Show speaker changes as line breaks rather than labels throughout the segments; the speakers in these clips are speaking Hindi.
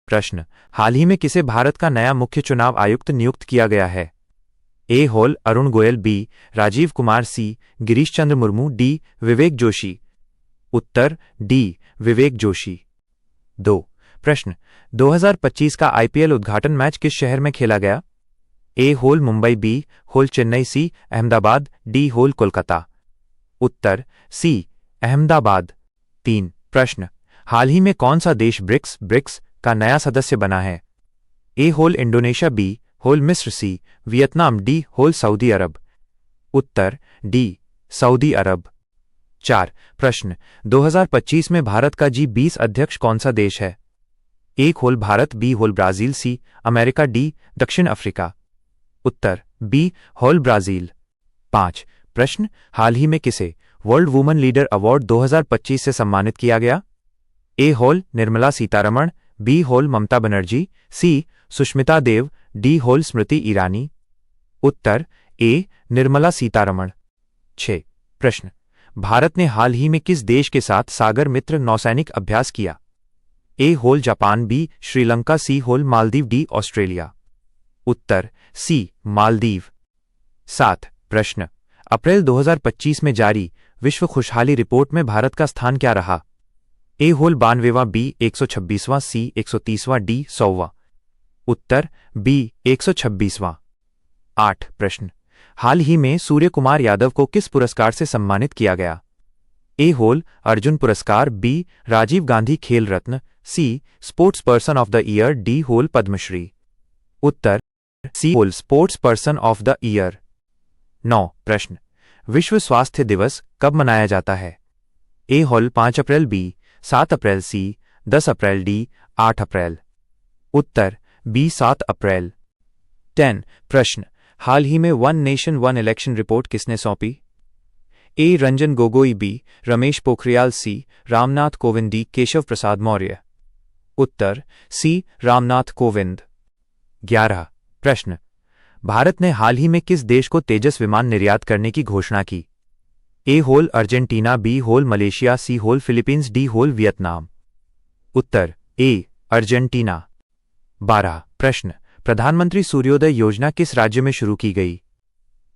प्रश्न, हाल ही में किसे भारत का नया मुख्य चुनाव आयुक्त नियुक्त किया गया है? A whole Arun Goyal, B Rajiv Kumar, C Girish Chandra Murmu, D Vivek Joshi. Uttar D Vivek Joshi. 2 प्रश्न, 2025 का आईपीएल उद्घाटन मैच किस शहर में खेला गया? ए होल मुंबई, बी होल चेन्नई, सी अहमदाबाद, डी होल कोलकाता। उत्तर सी अहमदाबाद। 3 प्रश्न, हाल ही में कौन सा देश ब्रिक्स का नया सदस्य बना है? ए होल इंडोनेशिया, बी होल मिस्र, सी वियतनाम, डी होल सऊदी अरब। उत्तर डी सऊदी अरब। 4 प्रश्न, 2025 में भारत का G20 अध्यक्ष कौन सा देश है? ए होल भारत, बी होल ब्राजील, सी अमेरिका, डी दक्षिण अफ्रीका। उत्तर बी होल ब्राजील। 5 प्रश्न, हाल ही में किसे वर्ल्ड वुमेन लीडर अवार्ड 2025 से सम्मानित किया गया? ए होल निर्मला सीतारमण, बी होल ममता बनर्जी, सी सुष्मिता देव, डी होल स्मृति ईरानी। उत्तर ए निर्मला सीतारमण। 6 प्रश्न, भारत ने हाल ही में किस देश के साथ सागर मित्र नौसैनिक अभ्यास किया? A whole Japan, B Sri Lanka, C whole Maldives, D Australia. उत्तर सी मालदीव। 7 प्रश्न, अप्रैल 2025 में जारी विश्व खुशहाली रिपोर्ट में भारत का स्थान क्या रहा? ए होल 92वां, बी 126वां, सी 130वां, डी 100वां। उत्तर बी 126वां। 8 प्रश्न, हाल ही में सूर्य कुमार यादव को किस पुरस्कार से सम्मानित किया गया? ए होल अर्जुन पुरस्कार, B Rajiv Gandhi Khel Ratna, C sports person of the year, D होल पद्मश्री। उत्तर सी होल sports person of the year. 9 प्रश्न, विश्व स्वास्थ्य दिवस कब मनाया जाता है? ए होल 5 April, B 7 April, C 10 April, D 8 April. उत्तर बी 7 अप्रैल। 10 प्रश्न, हाल ही में one nation one election report किसने सौंपी? A Ranjan Gogoi, B Ramesh Pokhriyal, C Ramnath Kovind, D Keshav Prasad Maurya. उत्तर सी रामनाथ कोविंद। 11 प्रश्न, भारत ने हाल ही में किस देश को तेजस विमान निर्यात करने की घोषणा की? ए होल अर्जेंटीना, बी होल मलेशिया, सी होल फिलीपींस, डी होल वियतनाम। उत्तर ए अर्जेंटीना। 12 प्रश्न, प्रधानमंत्री सूर्योदय योजना किस राज्य में शुरू की गई?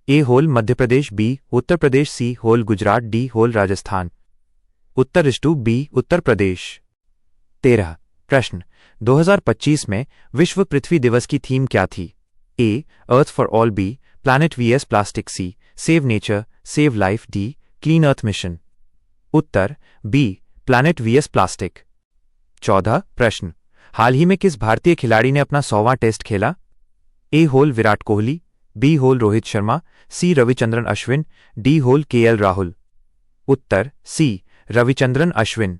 ए होल मध्य प्रदेश, बी उत्तर प्रदेश, सी होल गुजरात, डी होल राजस्थान। उत्तर इष्टू बी उत्तर प्रदेश। 13 प्रश्न, 2025 में विश्व पृथ्वी दिवस की थीम क्या थी? A earth for all, B planet VS plastic, C save nature save life, D clean earth mission. उत्तर बी प्लैनेट वीएस प्लास्टिक। 14 प्रश्न, हाल ही में किस भारतीय खिलाड़ी ने अपना 100वां टेस्ट खेला? ए होल विराट कोहली, बी होल रोहित शर्मा, सी रविचंद्रन अश्विन, डी होल केएल राहुल। उत्तर सी रविचंद्रन अश्विन।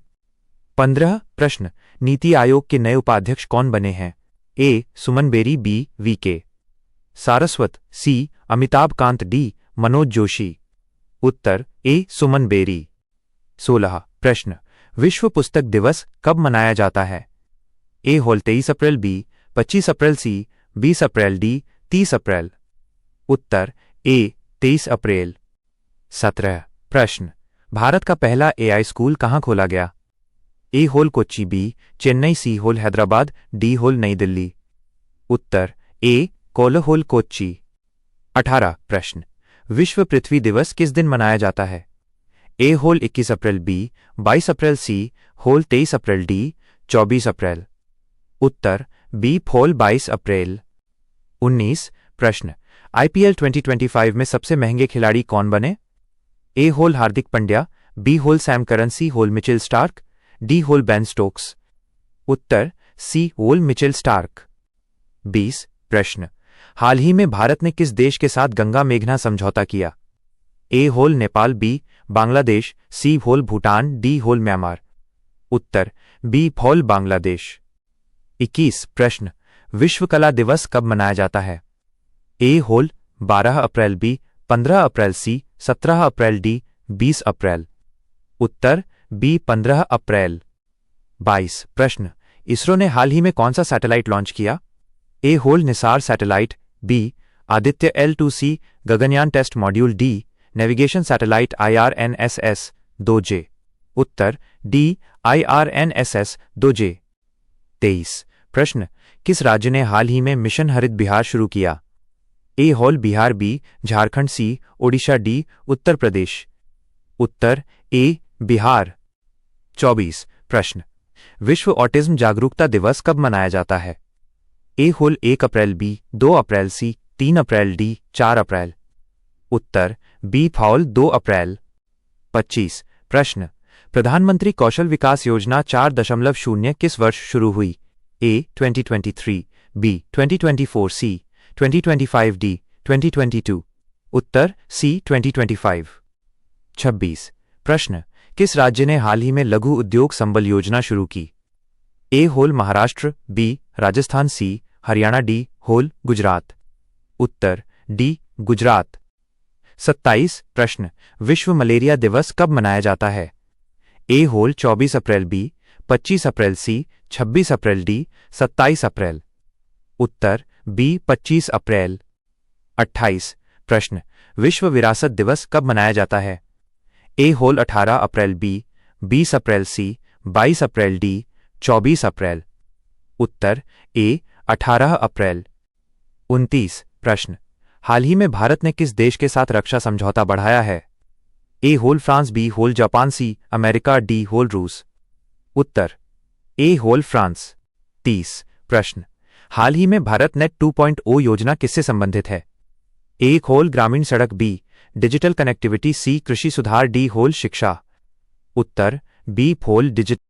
15 प्रश्न, नीति आयोग के नए उपाध्यक्ष कौन बने हैं? ए सुमन बेरी, बी वीके सारस्वत, सी अमिताभ कांत, डी मनोज जोशी। उत्तर ए सुमन बेरी। 16 प्रश्न, विश्व पुस्तक दिवस कब मनाया जाता है? A whole 23 April, B 25 April, C 20 April, D 30 अप्रैल। उत्तर ए 23 अप्रैल। 17 प्रश्न, भारत का पहला एआई स्कूल कहाँ खोला गया? A whole Kochi, B Chennai, C whole Hyderabad, D whole नई दिल्ली। उत्तर ए कोल्हापुर कोच्चि। 18 प्रश्न, विश्व पृथ्वी दिवस किस दिन मनाया जाता है? A whole 21 April, B 22 April, C whole 23 April, D 24 अप्रैल। उत्तर बी होल 22 अप्रैल। 19 प्रश्न, आईपीएल 2025 में सबसे महंगे खिलाड़ी कौन बने? ए होल हार्दिक पांड्या, बी होल सैम करन, सी होल मिचेल स्टार्क, डी होल बेन स्टोक्स। उत्तर सी होल मिचेल स्टार्क। 20 प्रश्न, हाल ही में भारत ने किस देश के साथ गंगा मेघना समझौता किया? ए होल नेपाल, बी बांग्लादेश, सी होल भूटान, डी होल म्यांमार। उत्तर बी होल बांग्लादेश। 21 प्रश्न, विश्व कला दिवस कब मनाया जाता है? ए होल 12 April, B 15 April, C 17 April, D 20 April. उत्तर बी 15 अप्रैल। 22 प्रश्न, इसरो ने हाल ही में कौन सा सैटेलाइट लॉन्च किया? ए होल NISAR satellite, B Aditya L2C Gaganyaan test module, D navigation satellite IRNSS 2J। उत्तर डी IRNSS 2J। 23 प्रश्न, किस राज्य ने हाल ही में मिशन हरित बिहार शुरू किया? A whole Bihar, B Jharkhand, C Odisha, D Uttar Pradesh. उत्तर ए बिहार। 24 प्रश्न, विश्व ऑटिज्म जागरूकता दिवस कब मनाया जाता है? A whole 1 April, B 2 April, C 3 April, D 4 अप्रैल। उत्तर बी फॉल 2 अप्रैल। 25 प्रश्न, प्रधानमंत्री कौशल विकास योजना 4.0 किस वर्ष शुरू हुई? ए 2023, बी 2024, सी 2025, डी 2022। उत्तर सी 2025। 26 प्रश्न, किस राज्य ने हाल ही में लघु उद्योग संबल योजना शुरू की? A whole Maharashtra, B Rajasthan, C Haryana, D whole Gujarat. Uttar D Gujarat. 27 प्रश्न, विश्व मलेरिया दिवस कब मनाया जाता है? A whole 24 April, B 25 April, C 26 April, D 27 अप्रैल। उत्तर बी 25 अप्रैल। 28 प्रश्न, विश्व विरासत दिवस कब मनाया जाता है? A whole 18 April, B 20 April, C 22 April, D 24 अप्रैल। उत्तर ए 18 अप्रैल। 29 प्रश्न, हाल ही में भारत ने किस देश के साथ रक्षा समझौता बढ़ाया है? ए होल फ्रांस, बी होल जापान, सी अमेरिका, डी होल रूस। उत्तर ए होल फ्रांस। 30 प्रश्न, हाल ही में भारत नेट 2.0 योजना किससे संबंधित है? ए होल ग्रामीण सड़क, बी डिजिटल कनेक्टिविटी, सी कृषि सुधार, डी होल शिक्षा। उत्तर बी होल डिजिटल